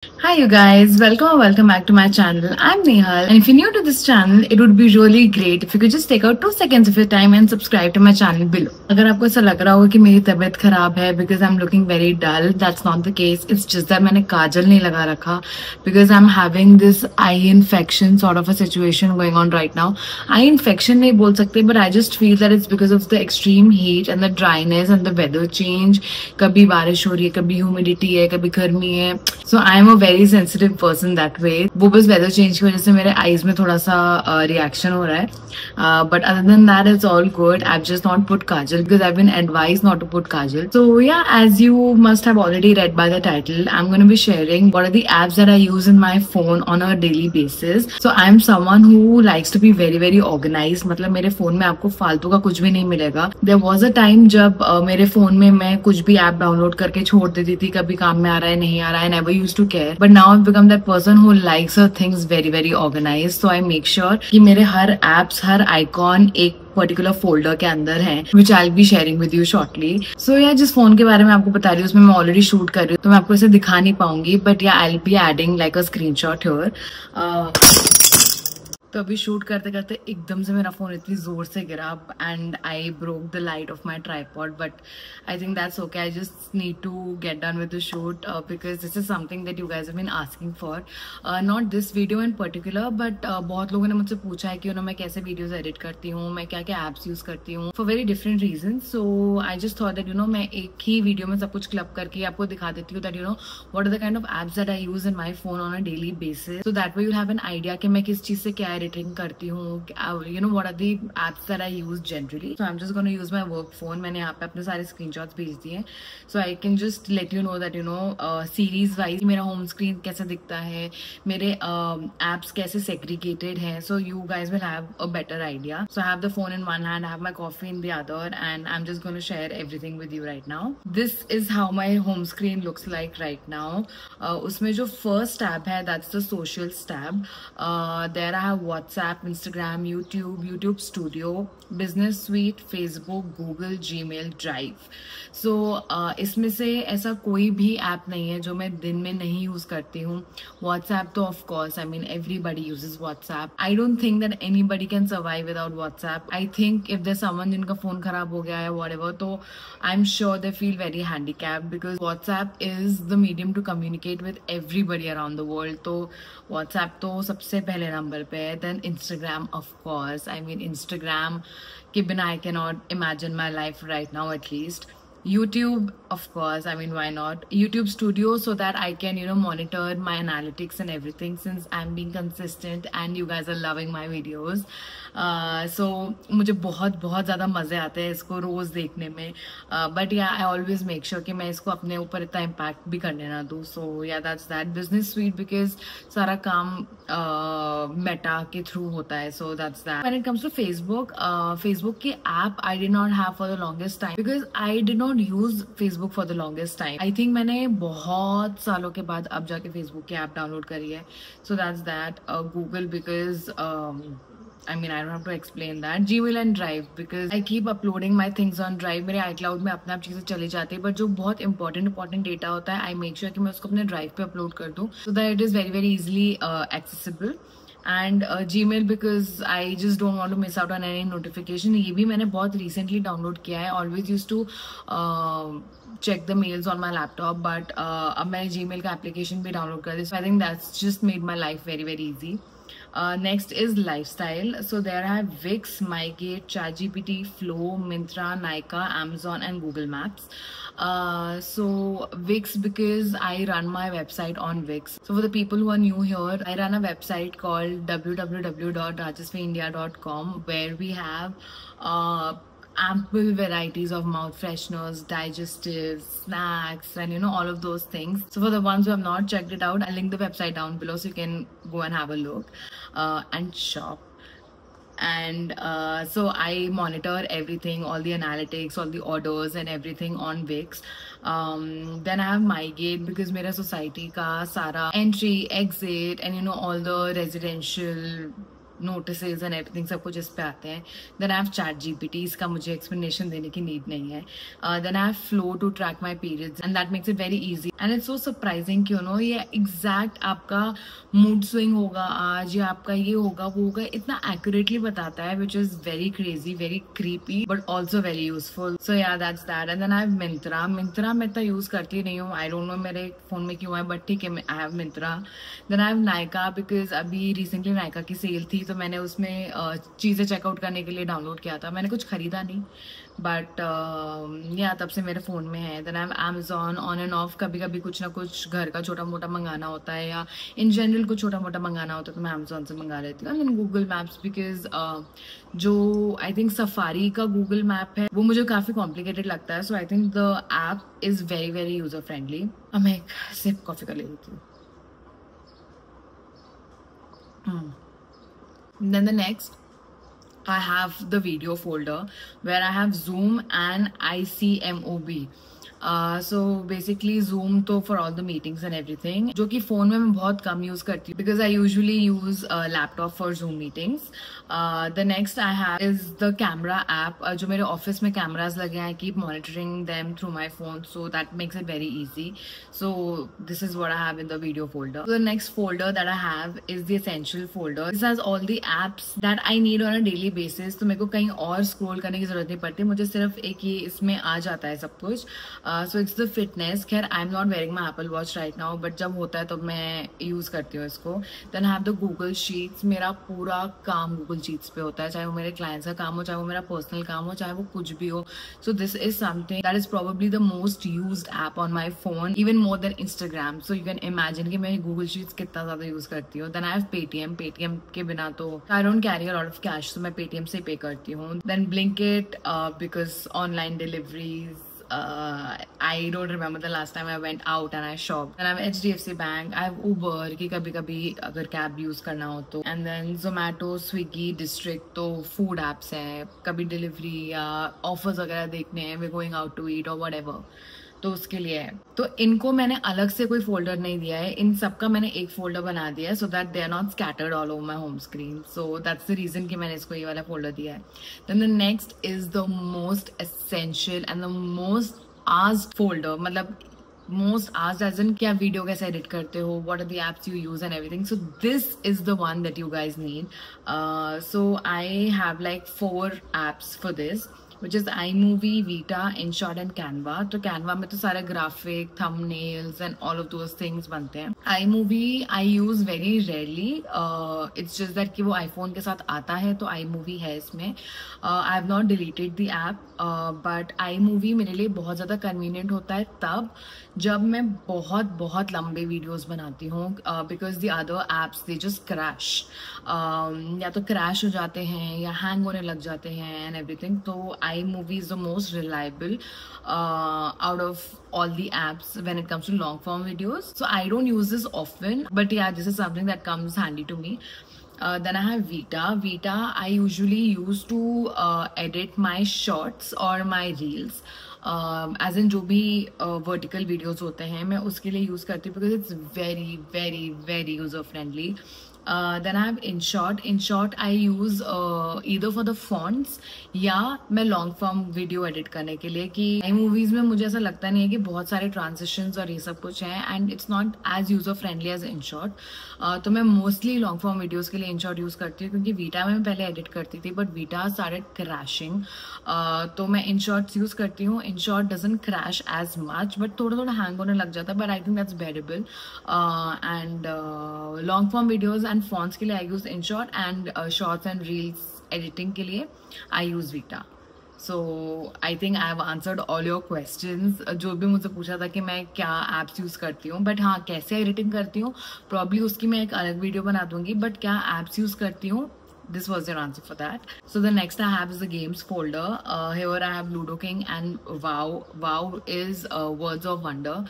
Hi you guys, welcome or welcome back to my channel. I'm Nehal, and if you're new to this channel, it would be really great if you could just take out 2 seconds of your time and subscribe to my channel below. अगर आपको ऐसा लग रहा हो कि मेरी तबीयत खराब है because I'm looking very dull, that's not the case. It's just that मैंने काजल नहीं लगा रखा because I'm having this eye infection sort of a situation going on right now. Eye infection नहीं बोल सकते, but I just feel that it's because of the extreme heat and the dryness and the weather change. कभी बारिश हो रही है, कभी humidity है, कभी गर्मी है. So I'm a very sensitive person that way. वो बस weather change की वजह से मेरे eyes में थोड़ा सा reaction हो रहा है. But other than that, it's all good. I've just not put kajal because I've been advised not to put kajal. So yeah, as you must have already read by the title, I'm going to be sharing what are the apps that I use in my phone on a daily basis. So I'm someone who likes to be very organized. मतलब मेरे phone में आपको फालतू का कुछ भी नहीं मिलेगा. There was a time जब मेरे phone में मैं कुछ भी app download करके छोड़ देती थी, कभी काम में आ रहा है नहीं आ रहा है, never used to care. But now I've become that person who likes her things very organized. So I make sure कि मेरे हर apps, हर icon एक पर्टिकुलर फोल्डर के अंदर है, which I be sharing with you shortly. So yeah जिस phone के बारे में आपको बता रही हूँ उसमें मैं ऑलरेडी शूट कर रही हूँ, तो मैं आपको इसे दिखा नहीं पाऊंगी, but yeah I be adding like a screenshot here. तो अभी शूट करते करते एकदम से मेरा फोन इतनी जोर से गिरा and I broke the light of my tripod, but I think that's okay. I just need to get done with the shoot because this is something that you guys have been asking for. Not this video in particular, but बहुत लोगों ने मुझसे पूछा है कि मैं कैसे videos edit करती हूँ, मैं क्या क्या एप्स यूज करती हूँ for very different reason. So I just thought that मैं एक ही वीडियो में सब कुछ क्लब करके आपको दिखा देती हूँ that what are the kind of apps that I use in my phone on a daily basis, so that way you have an idea कि मैं किस चीज से क्या एडिटिंग करती हूँ. What are the apps that I use generally. So I'm just going to use my work phone. मैंने यहाँ पे अपने सारे screenshots भेज दिए, so I can just let you know that series wise मेरा home screen कैसा दिखता है, मेरे apps कैसे segregated हैं, so you guys will have a better idea. So I have the phone in one hand, I have my coffee in the other, and I'm just going to share everything with you right now. This is how my home screen looks like right now. उसमें जो first tab है, that's the socials tab. There I have WhatsApp, Instagram, YouTube Studio, Business Suite, Facebook, Google, Gmail, Drive. So इसमें से ऐसा कोई भी app नहीं है जो मैं दिन में नहीं यूज करती हूँ. WhatsApp तो of course, I mean everybody uses WhatsApp. I don't think that anybody can survive without WhatsApp. I think if there someone जिनका फोन खराब हो गया है व्हाटएवर, तो I am sure they feel very handicapped because WhatsApp is the medium to communicate with everybody around the world. तो WhatsApp तो सबसे पहले नंबर पे है. Then Instagram, of course. I mean, Instagram के बिना I cannot imagine my life right now, at least. YouTube, of course. I mean, why not? YouTube Studio, so that I can, monitor my analytics and everything, since I'm being consistent and you guys are loving my videos. So मुझे बहुत ज़्यादा मज़े आते हैं इसको रोज़ देखने में. But yeah, I always make sure कि मैं इसको अपने ऊपर इतना impact भी करने ना दूँ. So yeah, that's that. Business Suite, because सारा काम Meta के through होता है. So that's that. When it comes to Facebook, Facebook की app I did not have for the longest time because I did not use Facebook for the longest time. I think मैंने बहुत सालों के बाद अब जाके Facebook की app download करी है. So that's that. Google, because I mean, I don't have to explain that. Gmail and Drive, because I keep uploading my things on Drive. मेरे iCloud में अपने आप चीज़ें चली जाती है, but जो बहुत important data होता है, I make sure कि मैं उसको अपने Drive पे upload कर दूँ, so that it is very easily accessible. And Gmail, because I just don't want to miss out on any notification. ये भी मैंने बहुत recently download किया है. Always used to check the mails on my laptop, but अब मैंने Gmail का application भी download कर दिया. So I think that's just made my life very easy. Next is lifestyle. So there I have Wix, MyGate, ChatGPT, Flow, Myntra, Nykaa, Amazon, and Google Maps. So Wix, because I run my website on Wix. So for the people who are new here, I run a website called www.rajasviindia.com, where we have ample varieties of mouth fresheners, digestives, snacks, and all of those things. So for the ones who have not checked it out, I'll link the website down below so you can go and have a look and shop. And so I monitor everything, all the analytics, all the orders and everything on Wix. Then I have MyGate, because मेरा society का सारा entry, exit, and all the residential notices and everything सब कुछ इस पे आते हैं. Then I have ChatGPT, इसका मुझे एक्सप्लेनेशन देने की नीड नहीं है. Then I have Flo to track my periods and that makes it very easy and it's so surprising कि ये एग्जैक्ट आपका मूड स्विंग होगा आज, या आपका ये होगा वो होगा, इतना एक्यूरेटली बताता है, which is very crazy, very creepy but also very useful. So yeah that's that. And then I have Myntra. Myntra मैं इतना यूज करती नहीं हूँ, आई डोंट नो मेरे फोन में क्यों है, बट ठीक है, I have Myntra. Then I have Nykaa, because अभी रिसेंटली नायका की सेल थी तो मैंने उसमें चीज़ें चेकआउट करने के लिए डाउनलोड किया था. मैंने कुछ खरीदा नहीं बट या तब से मेरे फ़ोन में है. Then I have Amazon. On and off कभी कभी कुछ ना कुछ घर का छोटा मोटा मंगाना होता है या इन जनरल कुछ छोटा मोटा मंगाना होता है तो मैं अमेजॉन से मंगा लेती हूँ. देन गूगल मैप्स, बिकॉज जो आई थिंक सफारी का गूगल मैप है वो मुझे काफ़ी कॉम्प्लिकेटेड लगता है. So I think the app is very very user friendly. अब मैं एक सिप कॉफ़ी का ले लेती हूँ. Then the next, I have the video folder where I have Zoom and ICMOB. So basically Zoom तो for all the meetings and everything, जो कि फ़ोन में मैं बहुत कम यूज़ करती हूँ because I usually use laptop for Zoom meetings. The next I have is the camera app. जो मेरे ऑफिस में कैमराज लगे हैं, I keep monitoring them through my phone, so that makes it very easy. So this is what I have in the video folder. So the next folder that I have is the essential folder. This has all the apps that I need on a daily basis. तो मेरे को कहीं और scroll करने की जरूरत नहीं पड़ती, मुझे सिर्फ एक ये इसमें आ जाता है सब कुछ. So it's the fitness. खैर I am not wearing my Apple watch right now, but जब होता है तो मैं यूज़ करती हूँ इसको. Then have the Google sheets. मेरा पूरा काम गूगल शीट्स पे होता है, चाहे वो मेरे क्लाइंट्स का काम हो, चाहे वो मेरा पर्सनल काम हो, चाहे वो कुछ भी हो. So this is something that is probably the most used app on my phone, even more than Instagram. So you can imagine कि मैं गूगल शीट्स कितना ज़्यादा यूज़ करती हूँ. Then I have Paytm. Paytm के बिना तो I don't carry a lot of cash, तो मैं पेटीएम से पे करती हूँ. Then Blinkit, because online deliveries. I don't remember the last time I went out and I shopped. Then I have HDFC Bank. I have Uber कि कभी कभी अगर cab use करना हो तो. And then Zomato, Swiggy, District तो food apps हैं. कभी डिलीवरी या ऑफर्स वगैरह देखने हैं, we're going out to eat or whatever, तो उसके लिए है. तो इनको मैंने अलग से कोई फोल्डर नहीं दिया है, इन सबका मैंने एक फोल्डर बना दिया है so that they are not scattered all over my home screen. So that's the reason कि मैंने इसको ये वाला फोल्डर दिया है. Then the next is the most essential and the most asked folder. मतलब मोस्ट आस्क्ड एज इन कि आप वीडियो कैसे एडिट करते हो, what are the apps you use and everything. So this is the one that you guys need. So I have like 4 apps for this, which is iMovie, Vita, InShot and Canva. तो Canva में तो सारे graphic, thumbnails and all of those things बनते हैं. iMovie I use very rarely. It's just that कि वो iPhone के साथ आता है तो iMovie है इसमें. I have not deleted the app, but iMovie मेरे लिए बहुत ज़्यादा convenient होता है तब जब मैं बहुत बहुत लंबे वीडियोस बनाती हूँ, because the other apps they just crash, या तो क्रैश हो जाते हैं या हैंग होने लग जाते हैं एंड एवरीथिंग. तो iMovie is the most reliable out of all the apps when it comes to long form videos. So I don't use this often, but yeah, this is something that comes handy to me. Then I have Vita. Vita I usually use to edit my shorts or my reels. As in जो भी vertical videos होते हैं मैं उसके लिए use करती हूँ because it's very very very user friendly. Then I have InShot. InShot I use either for the fonts या मैं लॉन्ग फॉर्म वीडियो एडिट करने के लिए. कि iMovies में मुझे ऐसा लगता नहीं है कि बहुत सारे ट्रांजिशंस और ये सब कुछ हैं and it's not as user friendly as InShot. तो मैं मोस्टली लॉन्ग फॉर्म वीडियोस के लिए InShot यूज़ करती हूँ क्योंकि वीटा में मैं पहले एडिट करती थी बट वीटा स्टार्टेड क्रैशिंग. तो मैं InShot यूज़ करती हूँ. InShot doesn't crash as much but थोड़ा थोड़ा हैंग होने लग जाता है but I think that's bearable. And long form videos and fonts के लिए I use InShot and shorts and reels editing के लिए I use Vita. So I think I have answered all your questions. जो भी मुझसे पूछा था कि मैं क्या एप्स यूज़ करती हूँ बट हाँ कैसे एडिटिंग करती हूँ प्रॉब्ली उसकी मैं एक अलग वीडियो बना दूंगी. बट क्या एप्स यूज़ करती हूँ, this was your answer for that. So the next I have is the games folder. Here I have Ludo King and WoW. WoW is Words of Wonder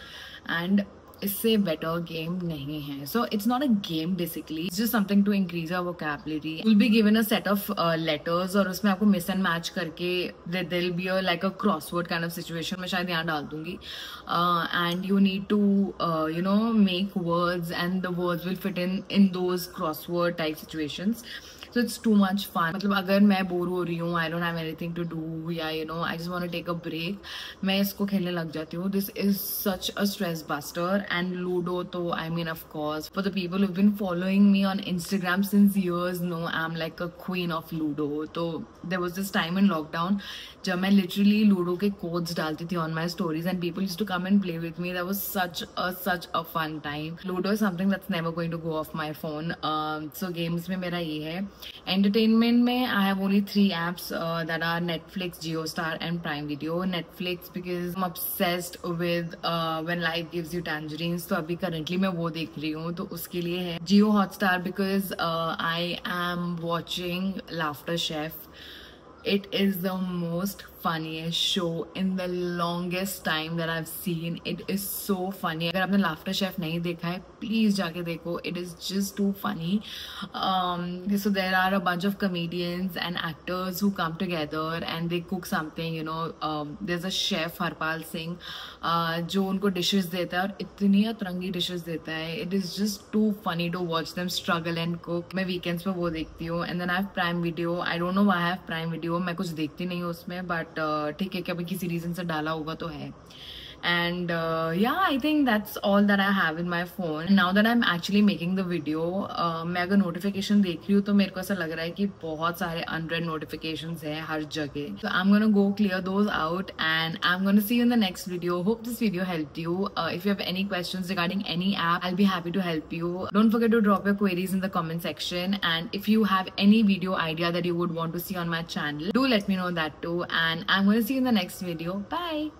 and इससे better game नहीं है. So it's not a game basically, it's just something to increase our vocabulary. Will be given a set of letters और उसमें आपको mix and match करके there will be a like a crossword kind of situation. मैं शायद यहाँ डाल दूंगी and you need to you know make words and the words will fit in those crossword type situations. so it's too much fun. मतलब अगर मैं bore हो रही हूँ, I don't have anything to do, या you know I just want to take a break, मैं इसको खेलने लग जाती हूँ. This is such a stress buster. And Ludo तो I mean of course for the people who've been following me on Instagram since years know I'm like a queen of Ludo. तो there was this time in lockdown जब मैं literally Ludo के codes डालती थी on my stories and people used to come and play with me. That was such a fun time. Ludo is something that's never going to go off my phone. So games में मेरा ये है. Entertainment में I have only 3 apps that are Netflix, JioStar and Prime Video. Netflix because I'm obsessed with When Life Gives You Tangerines. तो अभी currently मैं वो देख रही हूँ तो उसके लिए है. Jio Hotstar because I am watching Laughter Chef. It is the most funniest show in the longest time that I've seen. It is so funny. अगर आपने Laughter Chef नहीं देखा है, please जाके देखो. It is just too funny. So there are a bunch of comedians and actors who come together and they cook something. You know, there's a chef Harpal Singh जो उनको dishes देता है और इतनी अतरंगी dishes देता है. It is just too funny to watch them struggle and cook. मैं weekends पे वो देखती हूँ. And then I have Prime Video. I don't know why I have Prime Video. मैं कुछ देखती नहीं हूँ उसमें, but ठीक है, कभी किसी रीजन से डाला होगा तो है. And yeah, I think that's all that I have in my phone. Now that I'm actually making the video, मैं अगर notification देख रही हूँ तो मेरे को ऐसा लग रहा है कि बहुत सारे unread notifications हैं हर जगह. So I'm gonna go clear those out and I'm gonna see you in the next video. Hope this video helped you. If you have any questions regarding any app, I'll be happy to help you. Don't forget to drop your queries in the comment section. And if you have any video idea that you would want to see on my channel, do let me know that too. And I'm gonna see you in the next video. Bye.